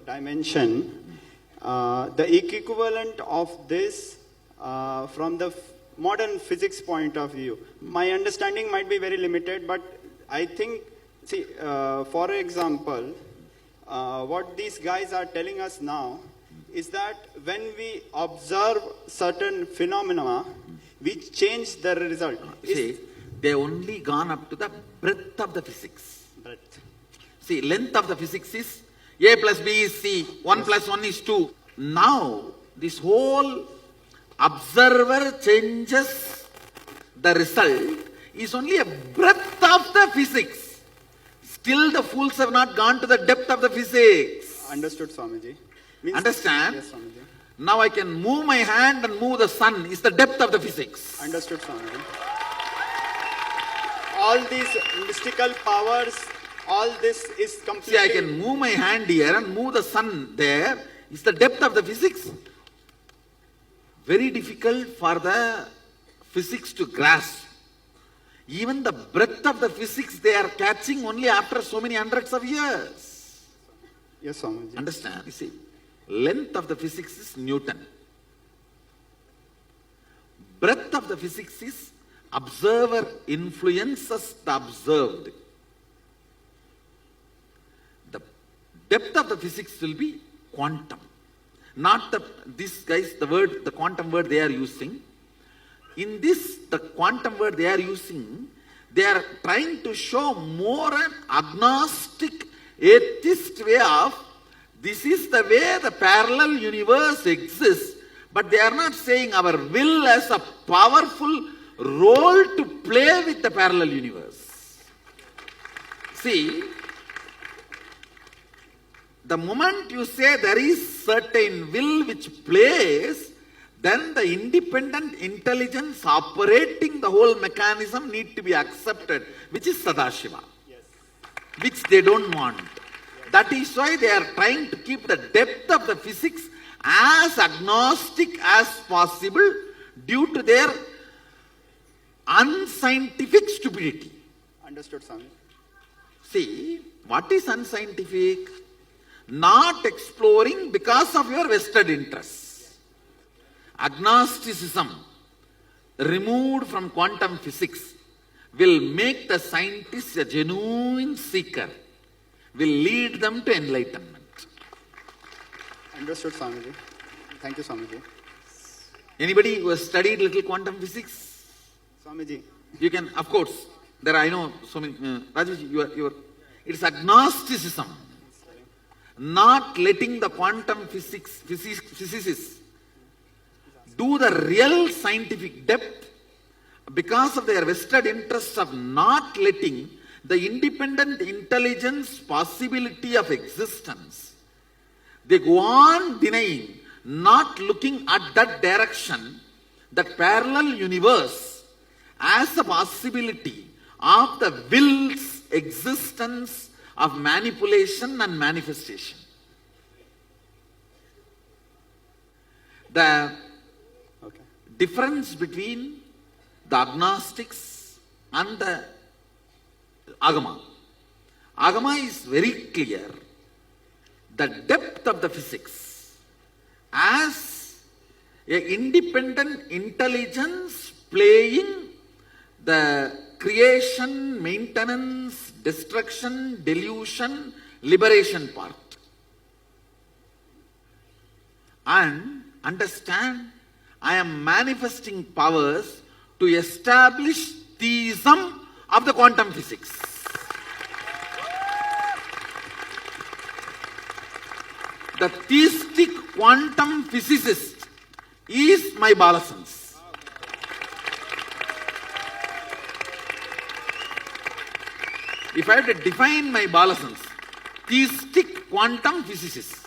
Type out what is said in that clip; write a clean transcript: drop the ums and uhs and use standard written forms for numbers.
dimension, the equivalent of this from the modern physics point of view. My understanding might be very limited, but I think, see, for example, what these guys are telling us now is that when we observe certain phenomena, we change the result. See, they only gone up to the breadth of the physics. Breadth. See, length of the physics is A plus B is C, 1 plus 1 is 2. Now, this whole observer changes the result is only a breadth of the physics. Still the fools have not gone to the depth of the physics. Understood, Swamiji. Understand? Yes, Swamiji. Now I can move my hand and move the sun is the depth of the physics. Understood, Swamiji. All these mystical powers, all this is completely... See, I can move my hand here and move the sun there. Is the depth of the physics. Very difficult for the physics to grasp. Even the breadth of the physics they are catching only after so many hundreds of years. Yes, Swamiji. Understand? You see, length of the physics is Newton. Breadth of the physics is observer influences the observed. The depth of the physics will be quantum. Not these guys, the quantum word they are using. In this, the quantum word they are using, they are trying to show more an agnostic, atheist way of, this is the way the parallel universe exists, but they are not saying our will has a powerful role to play with the parallel universe. See, the moment you say there is certain will which plays, then the independent intelligence operating the whole mechanism need to be accepted, which is Sadashiva, Yes. which they don't want. Yes. That is why they are trying to keep the depth of the physics as agnostic as possible due to their unscientific stupidity. Understood, Swami. See, what is unscientific? Not exploring because of your vested interests. Agnosticism, removed from quantum physics, will make the scientist a genuine seeker, will lead them to enlightenment. Understood, Swamiji. Thank you, Swamiji. Anybody who has studied little quantum physics? Swamiji. You can, of course, there I know so many, Rajesh, it's agnosticism. Not letting the quantum physicists do the real scientific depth because of their vested interests of not letting the independent intelligence possibility of existence. They go on denying, not looking at that direction, that parallel universe as a possibility of the will's existence of manipulation and manifestation. The difference between the agnostics and the Agama. Agama is very clear. The depth of the physics as an independent intelligence playing the creation, maintenance, destruction, delusion, liberation part. And understand, I am manifesting powers to establish theism of the quantum physics. The theistic quantum physicist is my Balasans. If I have to define my Balasans, theistic quantum physicist.